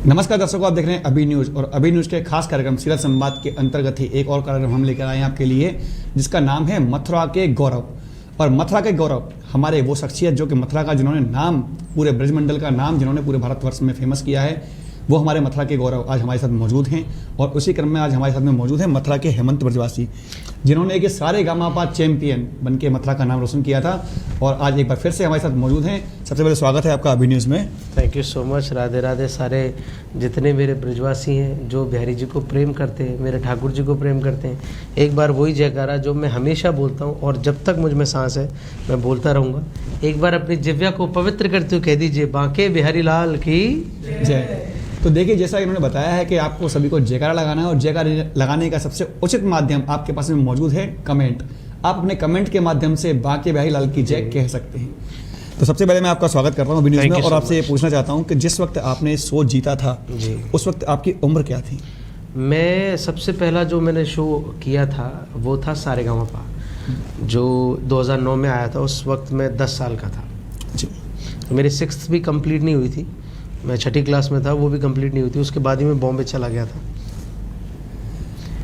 नमस्कार दर्शकों, आप देख रहे हैं अभी न्यूज़ और अभी न्यूज़ के खास कार्यक्रम सीरत संवाद के अंतर्गत ही एक और कार्यक्रम हम लेकर आए हैं आपके लिए, जिसका नाम है मथुरा के गौरव। और मथुरा के गौरव हमारे वो शख्सियत जो कि मथुरा का जिन्होंने नाम, पूरे ब्रजमंडल का नाम जिन्होंने पूरे भारतवर्ष में फेमस किया है, वो हमारे मथुरा के गौरव आज हमारे साथ मौजूद हैं। और उसी क्रम में आज हमारे साथ में मौजूद हैं मथुरा के हेमंत ब्रजवासी, जिन्होंने एक सारे गामापा चैंपियन बन के मथुरा का नाम रोशन किया था और आज एक बार फिर से हमारे साथ मौजूद हैं। सबसे पहले स्वागत है आपका अभी न्यूज़ में। Thank you so much. Radhe Radhe. सारे जितने मेरे ब्रजवासी हैं जो बिहारी जी को प्रेम करते हैं, मेरे ठाकुर जी को प्रेम करते हैं, एक बार वही जयकारा जो मैं हमेशा बोलता हूँ और जब तक मुझ में सांस है मैं बोलता रहूँगा। एक बार अपनी जिव्या को पवित्र करते हुए कह दीजिए, बांके बिहारी लाल की जय। तो देखिए, जैसा इन्होंने बताया है कि आपको सभी को जयकारा लगाना है और जयकारा लगाने का सबसे उचित माध्यम आपके पास में मौजूद है कमेंट। आप अपने कमेंट के माध्यम से बांके बिहारी लाल की जय कह सकते हैं। तो सबसे पहले मैं आपका स्वागत करता हूँ अभी न्यूज़ में और आपसे ये पूछना चाहता हूँ कि जिस वक्त आपने शो जीता था जी, उस वक्त आपकी उम्र क्या थी? मैं सबसे पहला जो मैंने शो किया था वो था सारेगामापा, जो 2009 में आया था। उस वक्त मैं 10 साल का था जी। तो मेरी 6th भी कंप्लीट नहीं हुई थी, मैं 6ठी क्लास में था, वो भी कंप्लीट नहीं हुई थी। उसके बाद ही मैं बॉम्बे चला गया था।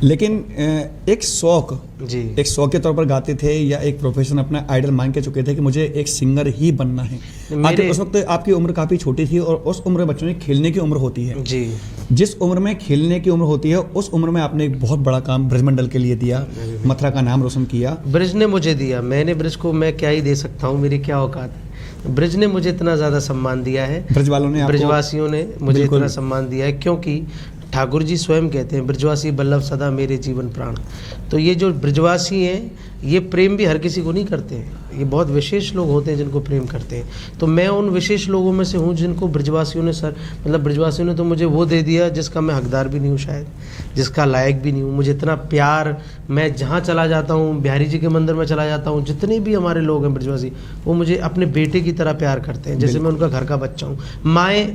लेकिन एक शौक के तौर पर गाते थे या एक प्रोफेशन अपना आइडल मान के चुके थे कि मुझे एक सिंगर ही बनना है? आखिर उस वक्त आपकी उम्र काफ़ी छोटी थी और उस उम्र में बच्चों ने खेलने की उम्र होती है जी। जिस उम्र में खेलने की उम्र होती है उस उम्र में आपने एक बहुत बड़ा काम ब्रजमंडल के लिए दिया, मथुरा का नाम रोशन किया। ब्रज ने मुझे दिया, मैंने ब्रज को मैं क्या ही दे सकता हूँ, मेरी क्या औकात है। ब्रज ने मुझे इतना ज़्यादा सम्मान दिया है, ब्रज वालों ने, ब्रजवासियों ने मुझे इतना सम्मान दिया है, क्योंकि ठाकुर जी स्वयं कहते हैं ब्रजवासी बल्लभ सदा मेरे जीवन प्राण। तो ये जो ब्रजवासी हैं, ये प्रेम भी हर किसी को नहीं करते हैं, ये बहुत विशेष लोग होते हैं जिनको प्रेम करते हैं। तो मैं उन विशेष लोगों में से हूँ जिनको ब्रजवासियों ने ब्रजवासियों ने तो मुझे वो दे दिया जिसका मैं हकदार भी नहीं हूँ, शायद जिसका लायक भी नहीं हूँ। मुझे इतना प्यार, मैं जहाँ चला जाता हूँ, बिहारी जी के मंदिर में चला जाता हूँ, जितने भी हमारे लोग हैं ब्रजवासी, वो मुझे अपने बेटे की तरह प्यार करते हैं, जैसे मैं उनका घर का बच्चा हूँ। माएँ,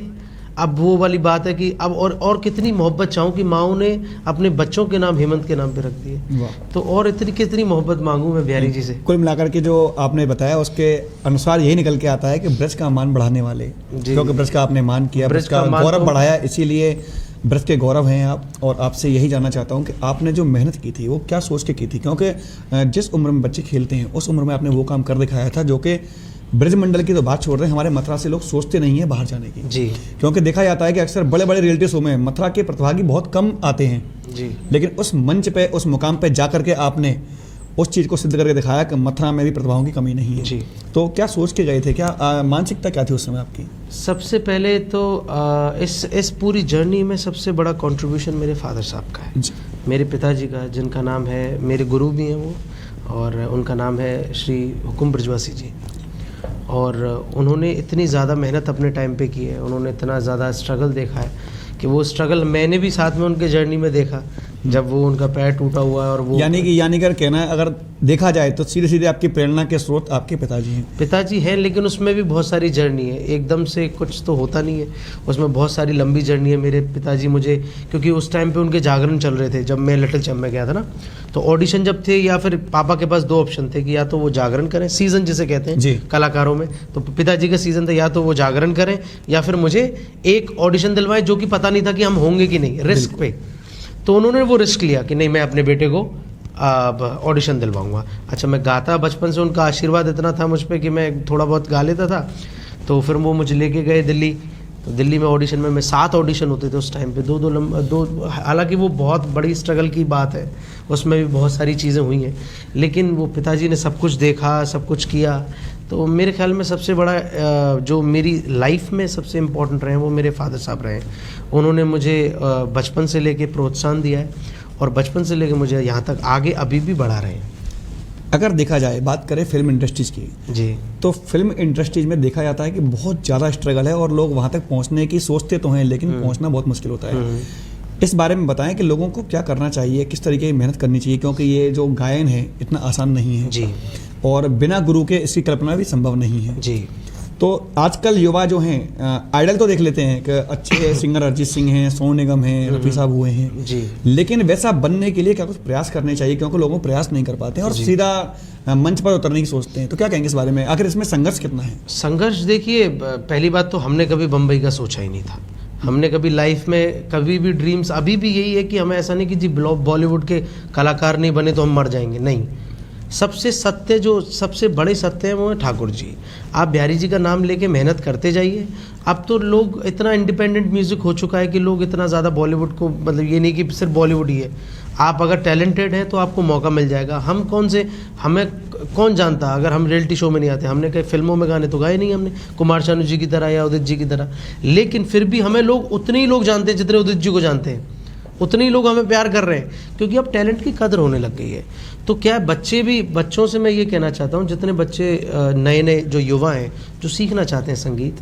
अब वो वाली बात है कि अब और कितनी मोहब्बत चाहूँ कि माँओं ने अपने बच्चों के नाम हेमंत के नाम पे रख दिए, तो और इतनी कितनी मोहब्बत मांगूँ मैं बिहारी जी से। कुल मिलाकर के जो आपने बताया उसके अनुसार यही निकल के आता है कि ब्रज का मान बढ़ाने वाले, क्योंकि ब्रज का आपने मान किया, ब्रज का गौरव बढ़ाया, इसीलिए ब्रज के गौरव हैं आप। और आपसे यही जानना चाहता हूँ कि आपने जो मेहनत की थी वो क्या सोच के की थी? क्योंकि जिस उम्र में बच्चे खेलते हैं उस उम्र में आपने वो काम कर दिखाया था जो कि ब्रजमंडल की तो बात छोड़ रहे हैं, हमारे मथुरा से लोग सोचते नहीं है बाहर जाने की जी। क्योंकि देखा जाता है कि अक्सर बड़े बड़े रियलिटी शो में मथुरा के प्रतिभागी बहुत कम आते हैं जी। लेकिन उस मंच पे, उस मुकाम पे जा करके आपने उस चीज़ को सिद्ध करके दिखाया कि मथुरा में भी प्रतिभाओं की कमी नहीं है जी। तो क्या सोच के गए थे, क्या मानसिकता क्या थी उस समय आपकी? सबसे पहले तो इस पूरी जर्नी में सबसे बड़ा कंट्रीब्यूशन मेरे फादर साहब का है, मेरे पिताजी का, जिनका नाम है, मेरे गुरु भी हैं वो, और उनका नाम है श्री हुकुम ब्रजवासी जी। और उन्होंने इतनी ज़्यादा मेहनत अपने टाइम पे की है, उन्होंने इतना ज़्यादा स्ट्रगल देखा है कि वो स्ट्रगल मैंने भी साथ में उनके जर्नी में देखा, जब वो उनका पैर टूटा हुआ है। और वो यानी कर कहना है, अगर देखा जाए तो सीधे सीधे आपकी प्रेरणा के स्रोत आपके पिताजी हैं। पिताजी हैं, लेकिन उसमें भी बहुत सारी जर्नी है, एकदम से कुछ तो होता नहीं है, उसमें बहुत सारी लंबी जर्नी है। मेरे पिताजी मुझे, क्योंकि उस टाइम पे उनके जागरण चल रहे थे जब मैं लिटिल चैम्प में गया था ना, तो ऑडिशन जब थे, या फिर पापा के पास 2 ऑप्शन थे कि या तो वो जागरण करें, सीज़न जिसे कहते हैं कलाकारों में, तो पिताजी का सीज़न था या तो वो जागरण करें या फिर मुझे एक ऑडिशन दिलवाएं जो कि पता नहीं था कि हम होंगे कि नहीं, रिस्क पे। तो उन्होंने वो रिस्क लिया कि नहीं, मैं अपने बेटे को ऑडिशन दिलवाऊंगा। अच्छा, मैं गाता बचपन से, उनका आशीर्वाद इतना था मुझ पर कि मैं थोड़ा बहुत गा लेता था। तो फिर वो मुझे लेके गए दिल्ली, तो दिल्ली में ऑडिशन में 7 ऑडिशन होते थे उस टाइम पे, दो। हालांकि वो बहुत बड़ी स्ट्रगल की बात है, उसमें भी बहुत सारी चीज़ें हुई हैं, लेकिन वो पिताजी ने सब कुछ देखा, सब कुछ किया। तो मेरे ख्याल में सबसे बड़ा जो मेरी लाइफ में सबसे इम्पोर्टेंट रहे वो मेरे फादर साहब रहे। उन्होंने मुझे बचपन से लेके प्रोत्साहन दिया है और बचपन से लेके मुझे यहाँ तक आगे अभी भी बढ़ा रहे हैं। अगर देखा जाए, बात करें फिल्म इंडस्ट्रीज की जी, तो फिल्म इंडस्ट्रीज में देखा जाता है कि बहुत ज़्यादा स्ट्रगल है और लोग वहाँ तक पहुँचने की सोचते तो हैं लेकिन पहुँचना बहुत मुश्किल होता है। इस बारे में बताएं कि लोगों को क्या करना चाहिए, किस तरीके की मेहनत करनी चाहिए, क्योंकि ये जो गायन है इतना आसान नहीं है जी, और बिना गुरु के इसकी कल्पना भी संभव नहीं है जी। तो आजकल युवा जो हैं आइडल तो देख लेते हैं कि अच्छे सिंगर अरिजीत सिंह हैं, सोनू निगम हैं, रफी साहब हुए हैं जी, लेकिन वैसा बनने के लिए क्या कुछ प्रयास करने चाहिए? क्योंकि लोग प्रयास नहीं कर पाते हैं और सीधा मंच पर उतरने की सोचते हैं। तो क्या कहेंगे इस बारे में? आखिर इसमें संघर्ष कितना है? संघर्ष देखिए, पहली बात तो हमने कभी बम्बई का सोचा ही नहीं था। हमने कभी लाइफ में कभी भी ड्रीम्स, अभी भी यही है कि हमें ऐसा नहीं कि जी बॉलीवुड के कलाकार नहीं बने तो हम मर जाएंगे, नहीं। सबसे सत्य, जो सबसे बड़े सत्य हैं वो है ठाकुर जी। आप बिहारी जी का नाम लेके मेहनत करते जाइए। अब तो लोग इतना इंडिपेंडेंट म्यूज़िक हो चुका है कि लोग इतना ज़्यादा बॉलीवुड को, मतलब ये नहीं कि सिर्फ बॉलीवुड ही है, आप अगर टैलेंटेड हैं तो आपको मौका मिल जाएगा। हम हमें कौन जानता, अगर हम रियलिटी शो में नहीं आते, हमने कई फिल्मों में गाने तो गाए नहीं हमने, कुमार शानू जी की तरह या उदित जी की तरह, लेकिन फिर भी हमें लोग उतने ही लोग जानते हैं जितने उदित जी को जानते हैं, उतने ही लोग हमें प्यार कर रहे हैं, क्योंकि अब टैलेंट की कदर होने लग गई है। तो क्या बच्चों से मैं ये कहना चाहता हूँ, जितने बच्चे नए नए जो युवा हैं जो सीखना चाहते हैं संगीत,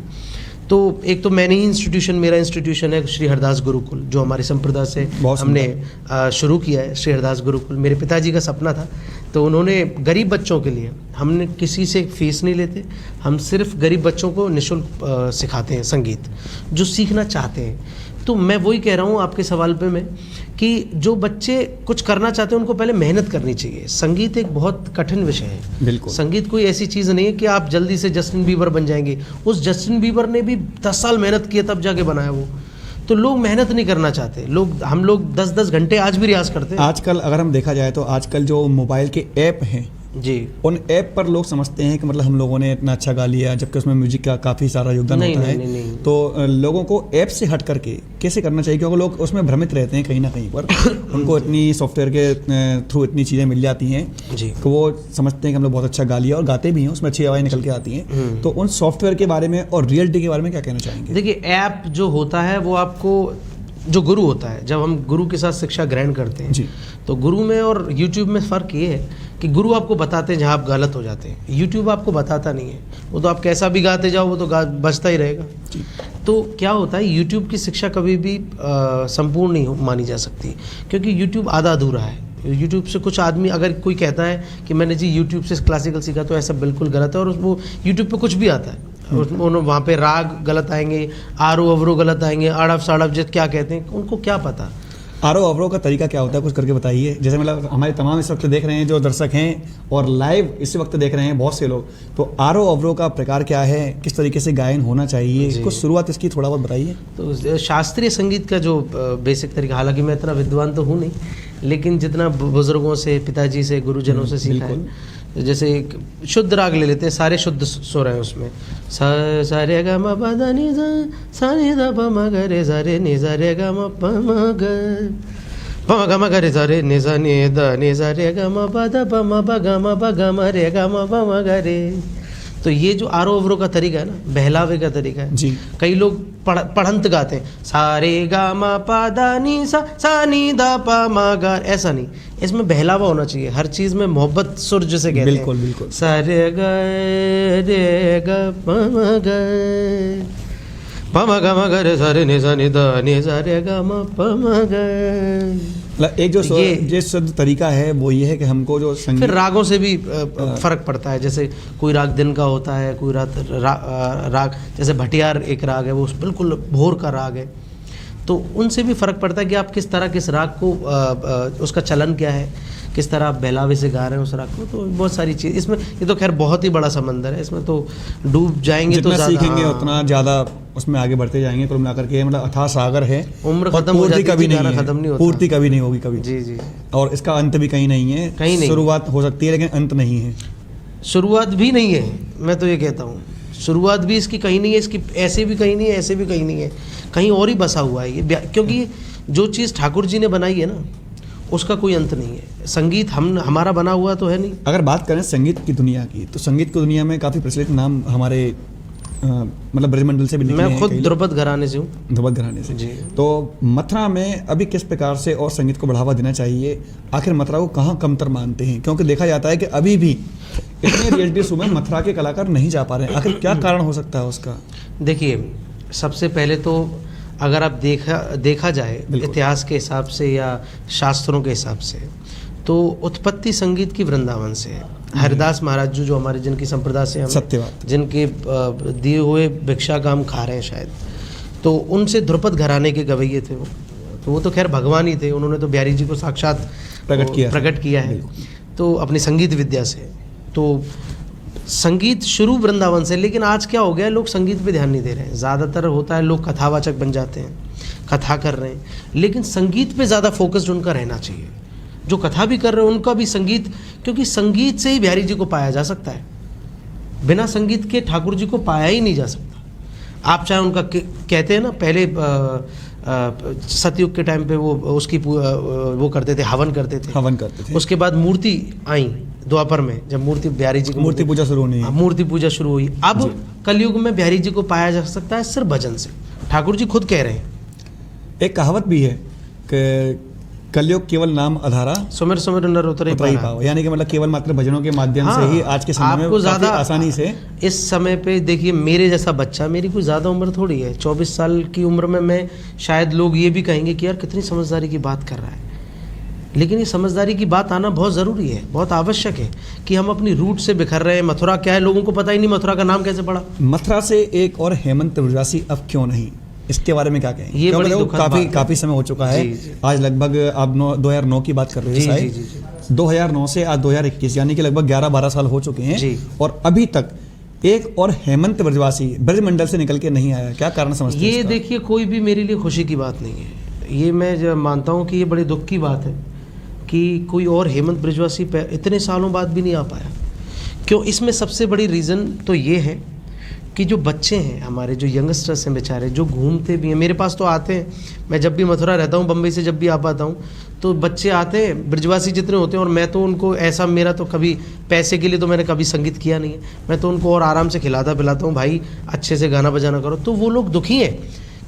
तो एक तो मैंने ही मेरा इंस्टीट्यूशन है श्री हरदास गुरुकुल, जो हमारे संप्रदाय से हमने शुरू किया है। श्री हरदास गुरुकुल मेरे पिताजी का सपना था, तो उन्होंने गरीब बच्चों के लिए, हमने किसी से फीस नहीं लेते, हम सिर्फ गरीब बच्चों को निःशुल्क सिखाते हैं संगीत, जो सीखना चाहते हैं। तो मैं वही कह रहा हूँ आपके सवाल पे मैं, कि जो बच्चे कुछ करना चाहते हैं उनको पहले मेहनत करनी चाहिए। संगीत एक बहुत कठिन विषय है। बिल्कुल। संगीत कोई ऐसी चीज़ नहीं है कि आप जल्दी से जस्टिन बीबर बन जाएंगे। उस जस्टिन बीबर ने भी 10 साल मेहनत की तब जाके बनाया वो। तो लोग मेहनत नहीं करना चाहते, हम लोग 10-10 घंटे आज भी रियाज करते हैं। आजकल अगर हम देखा जाए तो आजकल जो मोबाइल के ऐप हैं जी, उन ऐप पर लोग समझते हैं कि मतलब हम लोगों ने इतना अच्छा गा लिया, जबकि उसमें म्यूजिक का काफ़ी सारा योगदान होता है। नहीं। तो लोगों को ऐप से हट करके कैसे करना चाहिए, क्योंकि लोग उसमें भ्रमित रहते हैं कहीं ना कहीं पर उनको इतनी सॉफ्टवेयर के थ्रू इतनी चीज़ें मिल जाती हैं जी, तो वो समझते हैं कि हम लोग बहुत अच्छा गा लिया, और गाते भी हैं, उसमें अच्छी आवाज़ निकल के आती हैं। तो उन सॉफ्टवेयर के बारे में और रियलिटी के बारे में क्या कहना चाहेंगे? देखिए, ऐप जो होता है वो आपको, जो गुरु होता है, जब हम गुरु के साथ शिक्षा ग्रहण करते हैं जी, तो गुरु में और यूट्यूब में फ़र्क ये है कि गुरु आपको बताते हैं जहाँ आप गलत हो जाते हैं, यूट्यूब आपको बताता नहीं है। वो तो आप कैसा भी गाते जाओ वो तो बजता ही रहेगा। तो क्या होता है, यूट्यूब की शिक्षा कभी भी संपूर्ण नहीं मानी जा सकती, क्योंकि यूट्यूब आधा अधूरा है। यूट्यूब से कुछ आदमी, अगर कोई कहता है कि मैंने जी यूट्यूब से क्लासिकल सीखा, तो ऐसा बिल्कुल गलत है। और वो यूट्यूब पे कुछ भी आता है, वहाँ पे राग गलत आएंगे, आरो अवरो गलत आएंगे, आड़फ साड़फ जित क्या कहते हैं, उनको क्या पता। आरो अवरो का तरीका क्या होता है, कुछ करके बताइए। जैसे मतलब हमारे तमाम इस वक्त देख रहे हैं जो दर्शक हैं और लाइव इस वक्त देख रहे हैं बहुत से लोग, तो आरो अवरो का प्रकार क्या है, किस तरीके से गायन होना चाहिए, कुछ शुरुआत इसकी थोड़ा बहुत बताइए। तो शास्त्रीय संगीत का जो बेसिक तरीका, हालांकि मैं इतना विद्वान तो हूँ नहीं, लेकिन जितना बुजुर्गों से, पिताजी से, गुरुजनों से सीखा है, जैसे शुद्ध राग ले लेते हैं, सारे शुद्ध सुर हैं उसमें, सा रे ग म प द नि सा नि द प म ग रे सा रे नि सा रे ग म प म ग रे सा रे नि सा नि द नि सा रे ग म प द प म प ग म प ग म रे ग म प म ग रे। तो ये जो आरो अवरो का तरीका है ना, बहलावे का तरीका है जी। कई लोग पढ़ंत गाते हैं, सारे गा मा पा दा नी सा नी दा पा मा गा, ऐसा नहीं, इसमें बहलावा होना चाहिए हर चीज़ में, मोहब्बत सुर जिसे कहते हैं। बिल्कुल बिल्कुल। सारे गा रे गा पा मा गा पा मा गा मा गा रे सा रे नि सा नि दा नि सा रे गा मा पा मा गा। एक जो शुद्ध तरीका है वो ये है कि हमको जो संगीत, फिर रागों से भी फर्क पड़ता है। जैसे कोई राग दिन का होता है, कोई राग जैसे भटियार एक राग है, वो बिल्कुल भोर का राग है, तो उनसे भी फ़र्क पड़ता है कि आप किस तरह किस राग को उसका चलन क्या है, किस तरह आप बहलावे से गा रहे हैं उस राग को। तो बहुत सारी चीज़ इसमें, ये तो खैर बहुत ही बड़ा समंदर है, इसमें तो डूब जाएंगे, तो सीखेंगे उतना ज़्यादा उसमें आगे बढ़ते जाएंगे। कुल मिलाकर के मतलब अथाह सागर है, उम्र खत्म हो जाती है, कभी नहीं खत्म नहीं होता, पूर्ति कभी नहीं होगी कभी। जी जी। और इसका अंत भी कहीं नहीं है, कहीं नहीं, शुरुआत हो सकती है लेकिन अंत नहीं है। शुरुआत भी नहीं है, मैं तो ये कहता हूँ, शुरुआत भी इसकी कहीं नहीं है, इसकी ऐसे भी कहीं नहीं है, ऐसे भी कहीं नहीं है, कहीं और ही बसा हुआ है ये। क्योंकि जो चीज़ ठाकुर जी ने बनाई है ना, उसका कोई अंत नहीं है। संगीत हमारा बना हुआ तो है नहीं। अगर बात करें संगीत की दुनिया की, तो संगीत की दुनिया में काफ़ी प्रचलित नाम हमारे मतलब ब्रजमंडल से भी निकले हैं। मैं खुद ध्रुपद घराने से हूँ। ध्रुपद घराने से जी। तो मथुरा में अभी किस प्रकार से और संगीत को बढ़ावा देना चाहिए, आखिर मथुरा को कहाँ कमतर मानते हैं? क्योंकि देखा जाता है कि अभी भी इतने रियलिटी शो में मथुरा के कलाकार नहीं जा पा रहे हैं, आखिर क्या कारण हो सकता है उसका? देखिए, सबसे पहले तो अगर आप देखा जाए इतिहास के हिसाब से या शास्त्रों के हिसाब से, तो उत्पत्ति संगीत की वृंदावन से है। हरिदास महाराज जो हमारे, जिनकी संप्रदाय से हम, सत्यवाद, जिनके दिए हुए भिक्षा का हम खा रहे हैं शायद, तो उनसे ध्रुपद घराने के गवैये थे वो। तो वो तो खैर भगवान ही थे, उन्होंने तो बिहारी जी को साक्षात प्रकट किया है, तो अपनी संगीत विद्या से। तो संगीत शुरू वृंदावन से, लेकिन आज क्या हो गया, लोग संगीत पे ध्यान नहीं दे रहे हैं। ज़्यादातर होता है लोग कथावाचक बन जाते हैं, कथा कर रहे हैं, लेकिन संगीत पे ज़्यादा फोकस्ड उनका रहना चाहिए। जो कथा भी कर रहे हैं उनका भी संगीत, क्योंकि संगीत से ही बिहारी जी को पाया जा सकता है, बिना संगीत के ठाकुर जी को पाया ही नहीं जा सकता। आप चाहे उनका कहते हैं ना, पहले सतयुग के टाइम पे वो उसकी वो करते थे, हवन करते थे। उसके बाद मूर्ति आई द्वापर में, जब मूर्ति बिहारी जी की मूर्ति पूजा शुरू होनी है, मूर्ति पूजा शुरू हुई। अब कलयुग में बिहारी जी को पाया जा सकता है सिर्फ भजन से। ठाकुर जी खुद कह रहे हैं, एक कहावत भी है कि कलयुग केवल नाम आधारा, सुमिर सुमिर नर उतरे पाओ, यानी कि मतलब केवल मात्र भजनों के माध्यम से ही आज के समय में आपको ज़्यादा आसानी से। इस समय पे देखिए, मेरे जैसा बच्चा, मेरी कोई ज़्यादा उम्र थोड़ी है, 24 साल की उम्र में मैं, शायद लोग ये भी कहेंगे कि यार कितनी समझदारी की बात कर रहा है, लेकिन ये समझदारी की बात आना बहुत ज़रूरी है, बहुत आवश्यक है कि हम अपनी रूट से बिखर रहे हैं। मथुरा क्या है, लोगों को पता ही नहीं मथुरा का नाम कैसे पड़ा। मथुरा से एक और हेमंत ब्रजवासी अब क्यों नहीं, इसके बारे में क्या कहें? ये बड़ी दुखद बात है। काफी समय हो चुका है। आज लगभग आप 2009 की बात कर रहे हैं शायद, 2009 से आज 2021, यानी कि लगभग 11-12 साल हो चुके हैं, और अभी तक एक और हेमंत ब्रजवासी ब्रजमंडल से निकल के नहीं आया। क्या कारण समझते हैं? ये देखिए, कोई भी मेरे लिए खुशी की बात नहीं है। ये मैं मानता हूँ कि ये बड़े दुख की बात है कि कोई और हेमंत ब्रजवासी इतने सालों बाद भी नहीं आ पाया। क्यों? इसमें सबसे बड़ी रीज़न तो ये है कि जो बच्चे हैं हमारे, जो यंगस्टर्स हैं बेचारे, जो घूमते भी हैं, मेरे पास तो आते हैं, मैं जब भी मथुरा रहता हूँ, बम्बई से जब भी आ पाता हूँ, तो बच्चे आते हैं ब्रजवासी जितने होते हैं, और मैं तो उनको ऐसा, मेरा तो कभी पैसे के लिए तो मैंने कभी संगीत किया नहीं है, मैं तो उनको और आराम से खिलाता पिलाता हूँ, भाई अच्छे से गाना बजाना करो। तो वो लोग दुखी हैं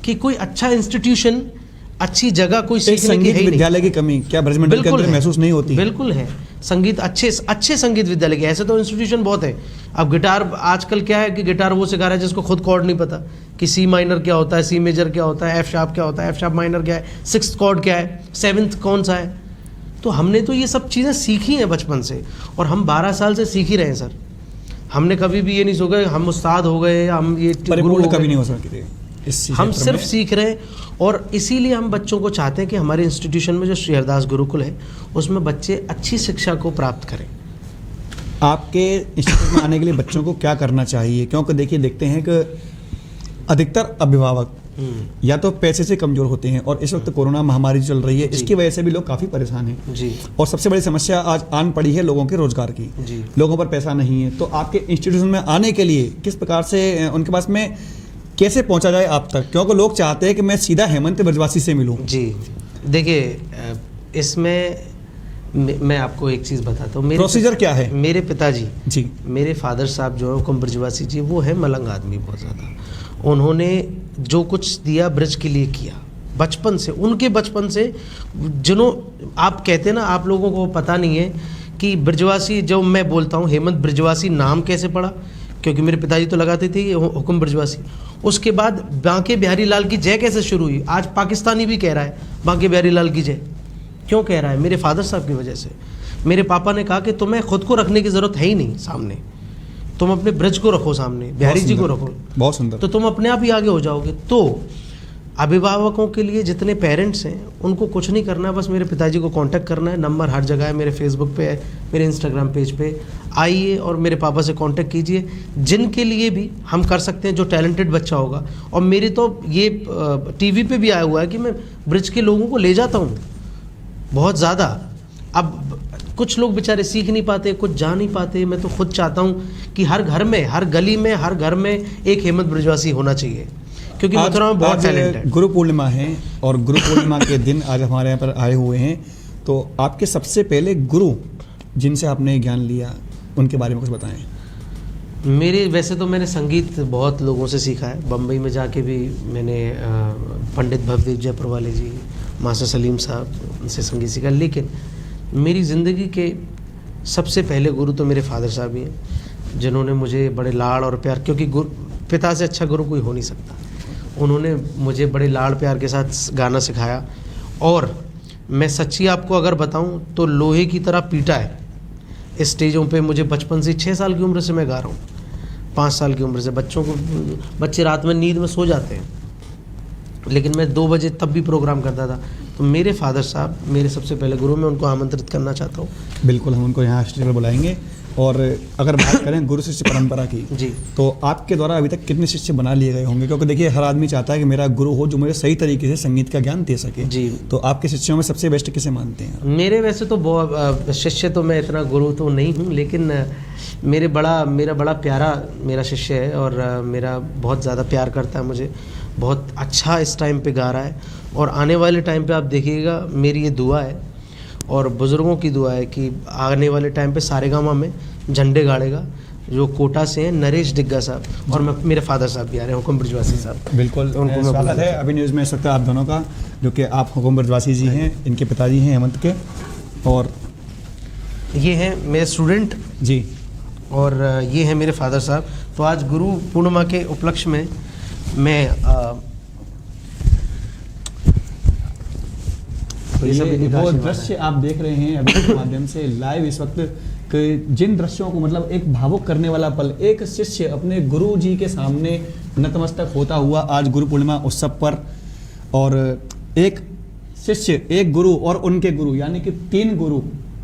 कि कोई अच्छा इंस्टीट्यूशन, अच्छी जगह कोई सीखने की है ही नहीं। विद्यालय की कमी क्या ब्रजमंडल के अंदर महसूस नहीं होती? बिल्कुल है। संगीत अच्छे संगीत विद्यालय के ऐसे तो इंस्टीट्यूशन बहुत है। अब गिटार, आजकल क्या है कि गिटार वो सिखा रहा है जिसको खुद कॉर्ड नहीं पता कि सी माइनर क्या होता है, सी मेजर क्या होता है, एफ शार्प क्या होता है, एफ शार्प माइनर क्या है, सिक्स्थ कॉर्ड क्या है, सेवन्थ कौन सा है। तो हमने तो ये सब चीज़ें सीखी हैं बचपन से, और हम 12 साल से सीख ही रहे हैं सर। हमने कभी भी ये नहीं सोचा हम उस्ताद हो गए, हम ये परिपूर्ण कभी नहीं हो सकते। हम सिर्फ सीख रहे हैं, और इसीलिए हम बच्चों को चाहते हैं कि हमारे इंस्टीट्यूशन में जो श्री हरदास गुरुकुल है, उसमें बच्चे अच्छी शिक्षा को प्राप्त करें। आपके इंस्टीट्यूट में आने के लिए बच्चों को क्या करना चाहिए? क्योंकि देखिए, देखते हैं कि अधिकतर अभिभावक या तो पैसे से कमजोर होते हैं, और इस वक्त कोरोना महामारी चल रही है, इसकी वजह से भी लोग काफ़ी परेशान हैं जी। और सबसे बड़ी समस्या आज आन पड़ी है लोगों के रोजगार की जी। लोगों पर पैसा नहीं है। तो आपके इंस्टीट्यूशन में आने के लिए किस प्रकार से उनके पास में कैसे पहुंचा जाए आप तक? क्योंकि लोग चाहते हैं कि मैं सीधा हेमंत ब्रजवासी से मिलूं। जी, देखिए, इसमें मैं आपको एक चीज़ बताता हूँ। प्रोसीजर क्या है? मेरे पिताजी जी, मेरे फादर साहब जो है हुकुम ब्रजवासी जी, वो है मलंग आदमी बहुत ज़्यादा। उन्होंने जो कुछ दिया ब्रज के लिए किया, बचपन से, उनके बचपन से, जिन्हों आप कहते हैं ना, आप लोगों को पता नहीं है कि ब्रजवासी, जब मैं बोलता हूँ हेमंत ब्रजवासी नाम कैसे पड़ा, क्योंकि मेरे पिताजी तो लगाते थे हुकुम ब्रजवासी। उसके बाद बांके बिहारी लाल की जय कैसे शुरू हुई? आज पाकिस्तानी भी कह रहा है बांके बिहारी लाल की जय। क्यों कह रहा है? मेरे फादर साहब की वजह से। मेरे पापा ने कहा कि तुम्हें खुद को रखने की ज़रूरत है ही नहीं सामने, तुम अपने ब्रज को रखो सामने, बिहारी जी को रखो, बहुत सुंदर, तो तुम अपने आप ही आगे हो जाओगे। तो अभिभावकों के लिए, जितने पेरेंट्स हैं, उनको कुछ नहीं करना है, बस मेरे पिताजी को कांटेक्ट करना है। नंबर हर जगह है, मेरे फेसबुक पे है, मेरे इंस्टाग्राम पेज पे आइए और मेरे पापा से कांटेक्ट कीजिए। जिनके लिए भी हम कर सकते हैं, जो टैलेंटेड बच्चा होगा। और मेरी तो ये टीवी पे भी आया हुआ है कि मैं ब्रिज के लोगों को ले जाता हूँ बहुत ज़्यादा। अब कुछ लोग बेचारे सीख नहीं पाते, कुछ जा नहीं पाते। मैं तो खुद चाहता हूँ कि हर घर में, हर गली में, हर घर में एक हेमंत ब्रजवासी होना चाहिए, क्योंकि मथुरा में बहुत टैलेंट है। गुरु पूर्णिमा है, और गुरु पूर्णिमा के दिन आज हमारे यहाँ पर आए हुए हैं। तो आपके सबसे पहले गुरु जिनसे आपने ज्ञान लिया, उनके बारे में कुछ बताएं। मेरे वैसे तो मैंने संगीत बहुत लोगों से सीखा है। बम्बई में जाके भी मैंने पंडित भवदेव जयपुर वाले जी, मास्टर सलीम साहब, उनसे संगीत सीखा। लेकिन मेरी ज़िंदगी के सबसे पहले गुरु तो मेरे फादर साहब ही हैं, जिन्होंने मुझे बड़े लाड़ और प्यार, क्योंकि पिता से अच्छा गुरु कोई हो नहीं सकता। उन्होंने मुझे बड़े लाड़ प्यार के साथ गाना सिखाया, और मैं सच्ची आपको अगर बताऊं तो लोहे की तरह पीटा है स्टेजों पे मुझे बचपन से। 6 साल की उम्र से मैं गा रहा हूँ, 5 साल की उम्र से। बच्चे रात में नींद में सो जाते हैं, लेकिन मैं 2 बजे तब भी प्रोग्राम करता था। तो मेरे फादर साहब मेरे सबसे पहले गुरु, मैं उनको आमंत्रित करना चाहता हूँ। बिल्कुल, हम उनको यहाँ स्टेज पर बुलाएंगे और अगर बात करें गुरु शिष्य परंपरा की, जी। तो आपके द्वारा अभी तक कितने शिष्य बना लिए गए होंगे? क्योंकि देखिए हर आदमी चाहता है कि मेरा गुरु हो जो मुझे सही तरीके से संगीत का ज्ञान दे सके। जी। तो आपके शिष्यों में सबसे बेस्ट किसे मानते हैं? मेरे वैसे तो बहुत शिष्य तो मैं इतना गुरु तो नहीं हूँ, लेकिन मेरा बड़ा प्यारा मेरा शिष्य है और मेरा बहुत ज़्यादा प्यार करता है मुझे, बहुत अच्छा इस टाइम पे गा रहा है। और आने वाले टाइम पे आप देखिएगा, मेरी ये दुआ है और बुज़ुर्गों की दुआ है कि आने वाले टाइम पे सारेगामा में झंडे गाड़ेगा, जो कोटा से हैं, नरेश डिग्गा साहब, और मेरे फादर साहब भी आ रहे हैं, हुकुम ब्रिजवासी साहब। बिल्कुल, उनको मैं स्वागत है अभी न्यूज़ में इस वक्त आप दोनों का, जो कि आप हुकुम ब्रिजवासी जी हैं, इनके पिताजी हैं हेमंत के, और ये हैं मेरे स्टूडेंट जी, और ये हैं मेरे फादर साहब। तो आज गुरु पूर्णिमा के उपलक्ष्य में मैं तो ये वो दृश्य आप देख रहे हैं अभी के माध्यम से लाइव इस वक्त, कि जिन दृश्यों को मतलब एक भावुक करने वाला पल, एक शिष्य अपने गुरु जी के सामने नतमस्तक होता हुआ आज गुरु पूर्णिमा उत्सव पर, और एक शिष्य, एक गुरु और उनके गुरु, यानी कि 3 गुरु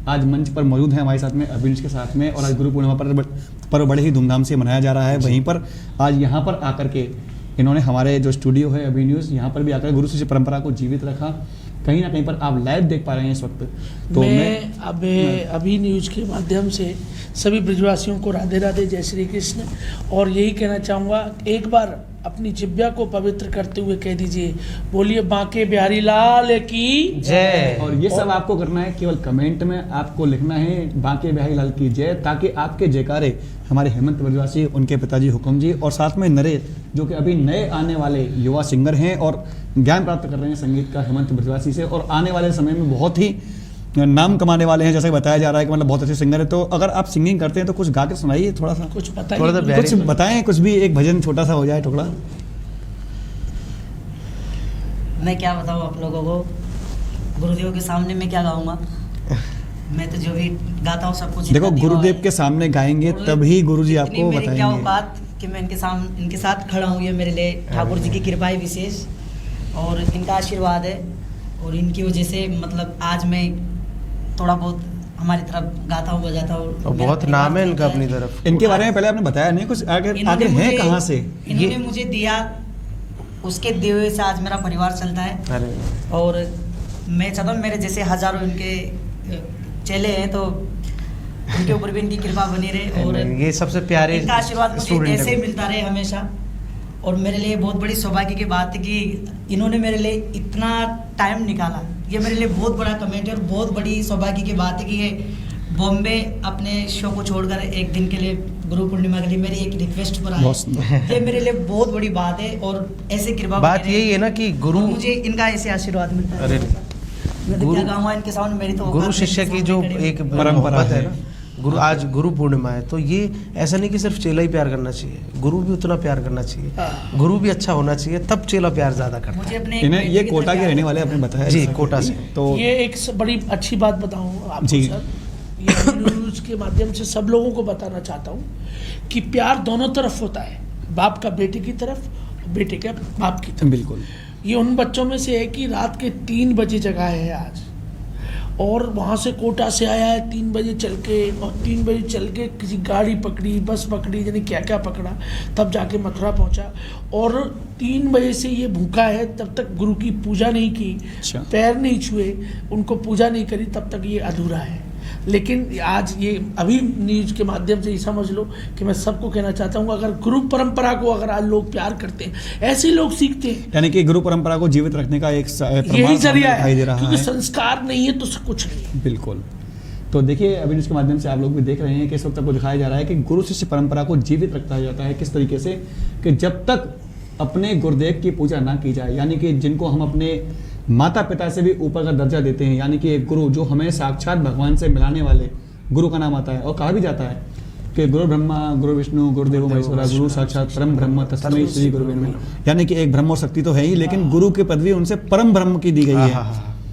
आज मंच पर मौजूद हैं हमारे साथ में, अभिनीश के साथ में, और आज गुरु पूर्णिमा पर बड़े ही धूमधाम से मनाया जा रहा है। वहीं पर आज यहाँ पर आकर के इन्होंने हमारे जो स्टूडियो है अभी न्यूज़, यहाँ पर भी आकर गुरु शिष्य परंपरा को जीवित रखा। कहीं ना कहीं पर आप लाइव देख पा रहे हैं इस वक्त। तो मैं अभी न्यूज़ के माध्यम से सभी ब्रिजवासियों को राधे राधे, जय श्री कृष्ण, और यही कहना चाहूँगा, एक बार अपनी जिब्या को पवित्र करते हुए कह दीजिए, बोलिए बांके बिहारी लाल की जय। और ये सब आपको करना है, केवल कमेंट में आपको लिखना है बांके बिहारी लाल की जय, ताकि आपके जयकारे हमारे हेमंत ब्रिजवासी, उनके पिताजी हुकुम जी, और साथ में नरेश, जो कि अभी नए आने वाले युवा सिंगर हैं और ज्ञान प्राप्त कर रहे हैं संगीत का हेमंत ब्रिजवासी से, और आने वाले समय में बहुत ही नाम कमाने वाले हैं, जैसे बताया जा रहा है कि मतलब बहुत अच्छे सिंगर है। तो अगर आप सिंगिंग करते हैं तो कुछ गा के सुनाइए, थोड़ा सा कुछ थोड़ा सा बताइए, कुछ बताएं, कुछ भी एक भजन छोटा सा हो जाए, टुकड़ा। मैं क्या बताऊँ आप लोगों को, गुरुदेव के सामने मैं क्या गाऊंगा। मैं तो जो भी गाता हूँ सब कुछ देखो, गुरुदेव के सामने गाएंगे तभी गुरुजी आपको क्या बताएंगे। औकात कि मैं इनके साथ खड़ा हूँ, ये मेरे लिए ठाकुर जी की कृपा है विशेष, और इनका आशीर्वाद है, और इनकी वजह से मतलब आज मैं थोड़ा बहुत हमारी तरफ गाता हूँ, बजाता हूँ। और बहुत नाम है इनका अपनी तरफ। इनके बारे में पहले आपने बताया नहीं कुछ, आगे हैं कहाँ से? इन्होंने मुझे दिया, उसके दिए से आज मेरा परिवार चलता है। अरे और मैं चाहता हूँ मेरे जैसे हजारों इनके चेले हैं, तो उनके ऊपर भी इनकी कृपा बनी रहे, और ये सबसे प्यारे इनका आशीर्वाद मुझे स्टूडेंट ऐसे ही है। मिलता रहे हमेशा। और मेरे लिए बहुत बड़ी सौभाग्य की बात है कि इन्होंने मेरे लिए इतना टाइम निकाला, ये मेरे लिए बहुत बड़ा कमेंट है, और बहुत बड़ी सौभाग्य की बात है कि ये बॉम्बे अपने शो को छोड़कर एक दिन के लिए गुरु पूर्णिमा के लिए मेरी एक रिक्वेस्ट पर आए। ये मेरे लिए बहुत बड़ी बात है, और ऐसे कृपा बात यही है ना कि गुरु, मुझे इनका ऐसे आशीर्वाद मिलता है। अरे मैं तो क्या कहूँगा इनके सामने, मेरी तो गुरु औकात शिष्य नहीं, की जो सामने एक खड़े। परंपरा मोहब्बत है ना, गुरु, आज गुरु पूर्णिमा है, तो ये ऐसा नहीं कि सिर्फ चेला ही प्यार करना चाहिए, गुरु भी उतना प्यार करना चाहिए, गुरु भी अच्छा होना चाहिए, तब चेला प्यार ज्यादा करता मुझे है। अपने इन्हें ये कोटा के रहने वाले आपने बताया जी, कोटा से। तो ये एक बड़ी अच्छी बात बताऊँ आपको जी। सर, ये न्यूज़ के माध्यम से सब लोगों को बताना चाहता हूँ कि प्यार दोनों तरफ होता है, बाप का बेटे की तरफ, बेटे का बाप की तरफ। बिल्कुल, ये उन बच्चों में से है कि रात के 3 बजे जगह है आज, और वहाँ से कोटा से आया है 3 बजे चल के, और 3 बजे चल के किसी गाड़ी पकड़ी, बस पकड़ी, यानी क्या क्या पकड़ा, तब जाके मथुरा पहुँचा, और 3 बजे से ये भूखा है, तब तक गुरु की पूजा नहीं की, अच्छा। पैर नहीं छुए, उनको पूजा नहीं करी, तब तक ये अधूरा है। लेकिन आज ये अभी न्यूज़ के माध्यम से ये समझ लो कि मैं सबको कहना चाहता हूँ, अगर गुरु परंपरा को अगर आज लोग प्यार करते हैं, ऐसे लोग सीखते हैं, यानी कि गुरु परंपरा को जीवित रखने का एक यही जरिया दिखाई दे है, रहा क्योंकि है। संस्कार नहीं है तो कुछ नहीं है। बिल्कुल। तो देखिए अभी इसके माध्यम से आप लोग भी देख रहे हैं कि इस वक्त आपको दिखाया जा रहा है कि गुरु शिष्य परंपरा को जीवित रखा जाता है किस तरीके से, कि जब तक अपने गुरुदेव की पूजा ना की जाए, यानी कि जिनको हम अपने माता पिता से भी ऊपर का दर्जा देते हैं, यानी कि एक गुरु जो हमें साक्षात भगवान से मिलाने वाले गुरु का नाम आता है, और कहा भी जाता है कि गुरु ब्रह्मा गुरु विष्णु गुरुदेव महेश्वरा गुरु साक्षात परम ब्रह्म तस्मै श्री गुरुवे नमः। यानी कि एक ब्रह्म और शक्ति तो है ही, लेकिन गुरु की पदवी उनसे परम ब्रह्म की दी गई है।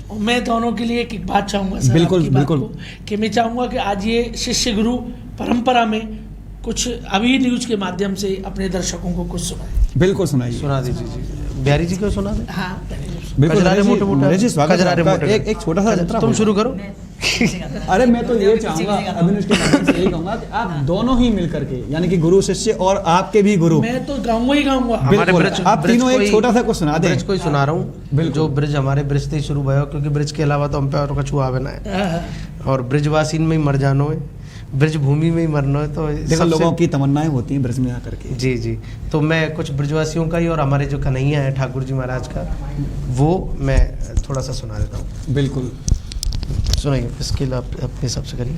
और मैं दोनों के लिए एक बात चाहूँगा सर, बिल्कुल, आपकी बात बिल्कुल। को, कि मैं चाहूँगा कि आज ये शिष्य गुरु परंपरा में कुछ अभी न्यूज़ के माध्यम से अपने दर्शकों को कुछ सुनाए। बिल्कुल सुनाइए। सुना दीजिए जी, बिहारी जी को सुना दे। हाँ, बिल्कुल कजरारे नरेश जी, मोटे मोटे नरेश जी, स्वागत है कजरारे आपका। मोटे एक छोटा सा अंतरा तुम होगा। शुरू करो। अरे मैं तो ये चाहूंगा अभिनुष के माध्यम से यही कहूंगा कि आप दोनों ही मिल करके, यानी कि गुरु शिष्य और आपके भी गुरु, मैं तो गाऊंगा ही गाऊंगा। बिल्कुल, आप तीनों एक छोटा सा कुछ सुना दें। ब्रिज को ही सुना रहा हूँ, बिल्कुल। जो ब्रिज हमारे ब्रिज से ही शुरू भयो, क्योंकि ब्रिज के अलावा तो हम पे और कछु आवे ना है, और ब्रिजवासी में ही मर जानो है, ब्रिज भूमि में ही मरना है। तो देखो सबसे- लोगों की तमन्नाएं होती हैं ब्रज में आकर के। जी जी, तो मैं कुछ ब्रिजवासियों का ही और हमारे जो कन्हैया है ठाकुर जी महाराज का, वो मैं थोड़ा सा सुना देता हूँ। बिल्कुल सुनाइए, इसके लिए आप अपने हिसाब से करिए।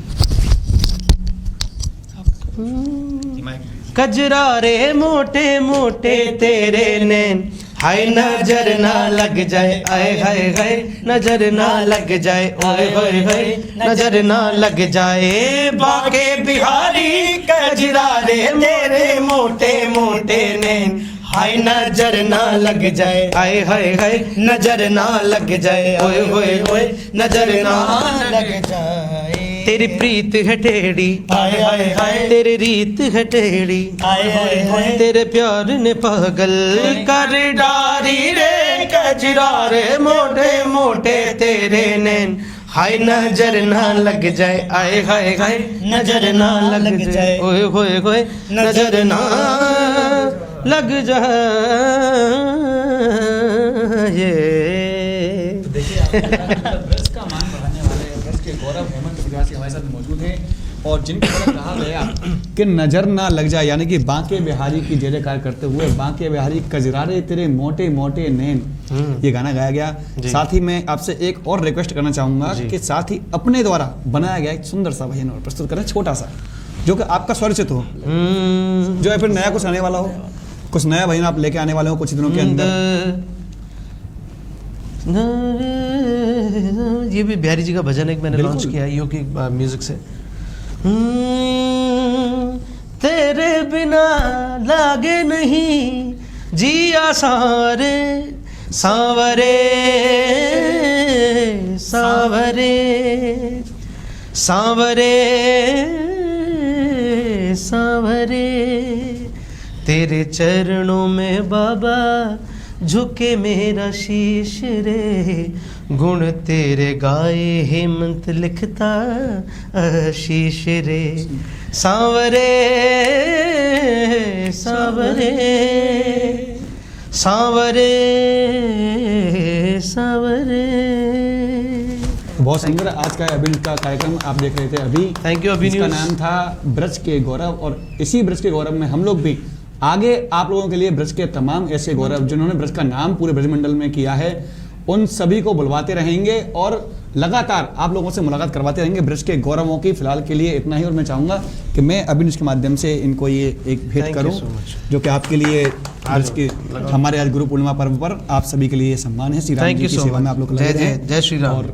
कजरारे मोटे मोटे तेरे नैन, हाय नजर ना लग जाए, आए हाय हाय नजर ना लग जाए, ओए होए होए नजर ना लग जाए, बाके बिहारी कजरारे मेरे मोटे मोटे नैन, हाय नजर ना लग जाए, आए हाय हाय नजर ना लग जाए, ओए होए होए नजर ना लग जाए। तेरी प्रीत है टेढ़ी, हाय हाय हाय तेरी रीत है टेढ़ी, हाय हाय हाय तेरे प्यार ने पागल कर डारी रे, कजरारे मोटे मोटे तेरे नैन, हाय नजर ना लग जाए, आए हाय हाय नजर ना लग जाए, ओए होए होए नजर ना लग जाए। देखिए ब्रज का मान बढ़ाने वाले, ब्रज के गौरव हेमंत सिगासी हमारे साथ मौजूद हैं, और जिनके द्वारा कहा गया कि नजर ना लग जाए, यानी कि बांके बिहारी की जय जयकार करते हुए बांके बिहारी कजरारे तेरे मोटे मोटे नैन, ये गाना गाया गया। जी। साथ ही मैं आपसे एक और रिक्वेस्ट करना चाहूंगा जी। कि साथ ही अपने द्वारा बनाया गया एक सुंदर सा भजन और प्रस्तुत करें, छोटा सा, जो कि आपका स्वरचित हो, जो है फिर नया कुछ आने वाला हो, कुछ नया भजन आप लेके आने वाले हो कुछ दिनों के अंदर। ये भी बिहारी जी का भजन है, मैंने बिल्कुल। लॉन्च किया है की म्यूजिक से। तेरे बिना लागे नहीं जिया सारे सांवरे सांवरे सांवरे सांवरे, तेरे चरणों में बाबा झुके मेरा शीश रे, गुण तेरे गाए हेमंत लिखता आशीष रे, सांवरे सांवरे सांवरे सांवरे। बहुत सुंदर आज का अभिनव का कार्यक्रम आप देख रहे थे अभी। थैंक यू अभी इसका नाम था ब्रज के गौरव, और इसी ब्रज के गौरव में हम लोग भी आगे आप लोगों के लिए ब्रज के तमाम ऐसे गौरव जिन्होंने ब्रज का नाम पूरे ब्रजमंडल में किया है, उन सभी को बुलवाते रहेंगे और लगातार आप लोगों से मुलाकात करवाते रहेंगे ब्रज के गौरवों की। फिलहाल के लिए इतना ही, और मैं चाहूंगा कि मैं अभिनव के माध्यम से इनको ये एक भेंट Thank you करूं, so much. जो कि आपके लिए ब्रज के हमारे आज गुरु पूर्णिमा पर्व पर आप सभी के लिए ये सम्मान है। Shri Ram Thank ji you की so सेवा में much. आप लोग जय लगे जय रहें। जय श्री राम। और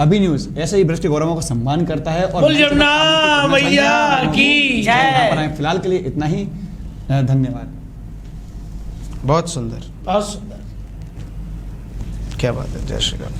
अभी न्यूज़ ऐसे ही ब्रज के गौरवों का सम्मान करता है। और बोल जमुना मैया की जय। फिलहाल के लिए इतना ही, धन्यवाद। बहुत सुंदर, बहुत सुंदर। क्या बात है, जय श्री राम।